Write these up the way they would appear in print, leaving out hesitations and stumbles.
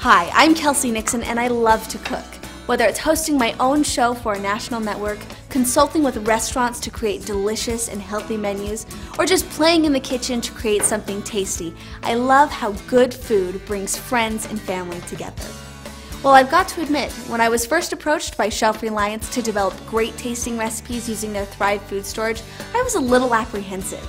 Hi, I'm Kelsey Nixon and I love to cook. Whether it's hosting my own show for a national network, consulting with restaurants to create delicious and healthy menus, or just playing in the kitchen to create something tasty, I love how good food brings friends and family together. Well, I've got to admit, when I was first approached by Shelf Reliance to develop great tasting recipes using their Thrive food storage, I was a little apprehensive.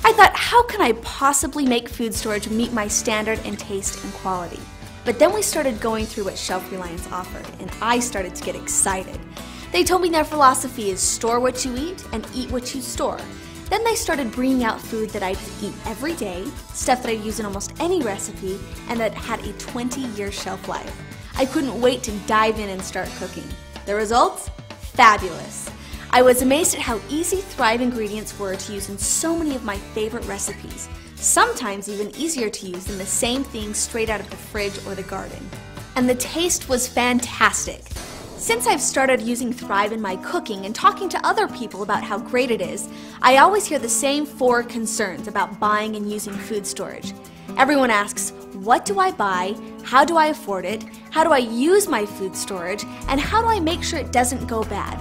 I thought, how can I possibly make food storage meet my standard in taste and quality? But then we started going through what Shelf Reliance offered, and I started to get excited. They told me their philosophy is store what you eat and eat what you store. Then they started bringing out food that I'd eat every day, stuff that I'd use in almost any recipe, and that had a 20-year shelf life. I couldn't wait to dive in and start cooking. The results? Fabulous. I was amazed at how easy Thrive ingredients were to use in so many of my favorite recipes. Sometimes even easier to use than the same thing straight out of the fridge or the garden. And the taste was fantastic. Since I've started using Thrive in my cooking and talking to other people about how great it is, I always hear the same 4 concerns about buying and using food storage. Everyone asks, what do I buy? How do I afford it? How do I use my food storage? And how do I make sure it doesn't go bad?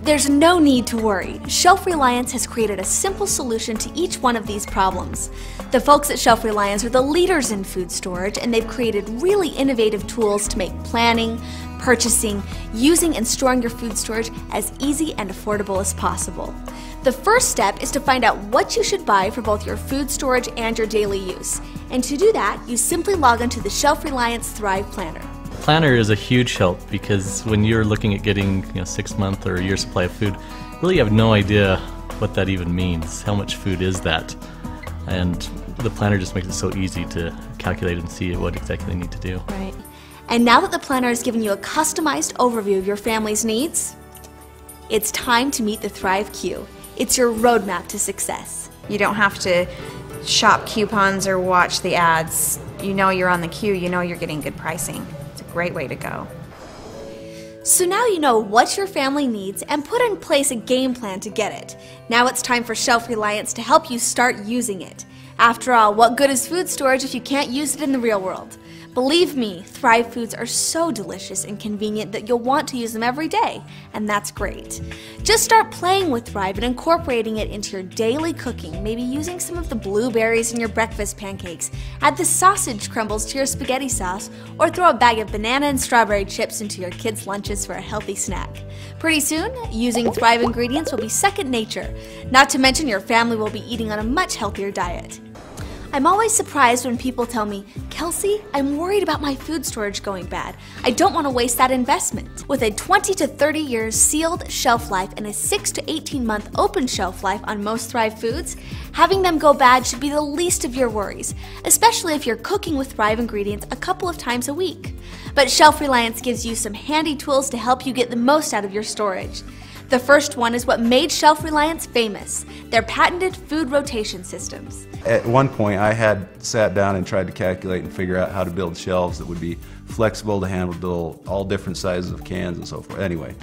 There's no need to worry. Shelf Reliance has created a simple solution to each one of these problems. The folks at Shelf Reliance are the leaders in food storage, and they've created really innovative tools to make planning, purchasing, using, and storing your food storage as easy and affordable as possible. The first step is to find out what you should buy for both your food storage and your daily use. And to do that, you simply log into the Shelf Reliance Thrive Planner. Planner is a huge help because when you're looking at getting 6-month or a year supply of food, really you have no idea what that even means. How much food is that? And the planner just makes it so easy to calculate and see what exactly you need to do. Right. And now that the planner has given you a customized overview of your family's needs, it's time to meet the Thrive Queue. It's your roadmap to success. You don't have to shop coupons or watch the ads. You know you're on the queue, you know you're getting good pricing. It's a great way to go. So now you know what your family needs and put in place a game plan to get it. Now it's time for Shelf Reliance to help you start using it. After all, what good is food storage if you can't use it in the real world? Believe me, Thrive foods are so delicious and convenient that you'll want to use them every day, and that's great. Just start playing with Thrive and incorporating it into your daily cooking, maybe using some of the blueberries in your breakfast pancakes, add the sausage crumbles to your spaghetti sauce, or throw a bag of banana and strawberry chips into your kids' lunches for a healthy snack. Pretty soon, using Thrive ingredients will be second nature, not to mention your family will be eating on a much healthier diet. I'm always surprised when people tell me, Kelsey, I'm worried about my food storage going bad. I don't want to waste that investment. With a 20 to 30 years sealed shelf life and a 6 to 18 month open shelf life on most Thrive foods, having them go bad should be the least of your worries, especially if you're cooking with Thrive ingredients a couple of times a week. But Shelf Reliance gives you some handy tools to help you get the most out of your storage. The first one is what made Shelf Reliance famous, their patented food rotation systems. At one point I had sat down and tried to calculate and figure out how to build shelves that would be flexible to handle all different sizes of cans and so forth. Anyway,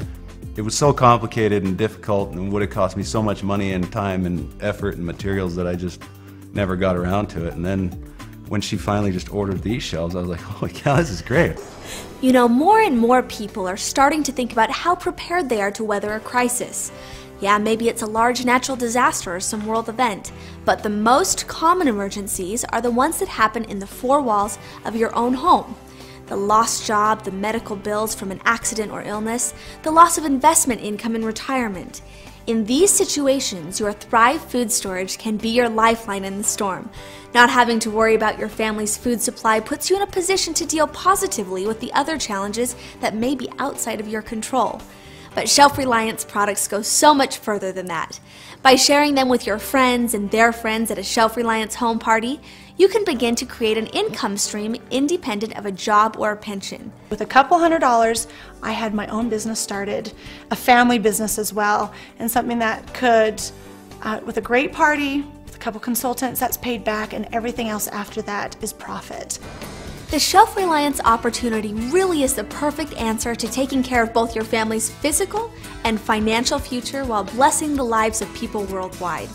it was so complicated and difficult and would have cost me so much money and time and effort and materials that I just never got around to it. And then when she finally just ordered these shelves, I was like, holy cow, this is great. You know, more and more people are starting to think about how prepared they are to weather a crisis. Yeah, maybe it's a large natural disaster or some world event, but the most common emergencies are the ones that happen in the 4 walls of your own home. The lost job, the medical bills from an accident or illness, the loss of investment income in retirement. In these situations, your Thrive food storage can be your lifeline in the storm. Not having to worry about your family's food supply puts you in a position to deal positively with the other challenges that may be outside of your control. But Shelf Reliance products go so much further than that. By sharing them with your friends and their friends at a Shelf Reliance home party, you can begin to create an income stream independent of a job or a pension. With a couple $100s, I had my own business started, a family business as well, and something that could, with a great party, with a couple consultants, that's paid back, and everything else after that is profit. The Shelf Reliance opportunity really is the perfect answer to taking care of both your family's physical and financial future while blessing the lives of people worldwide.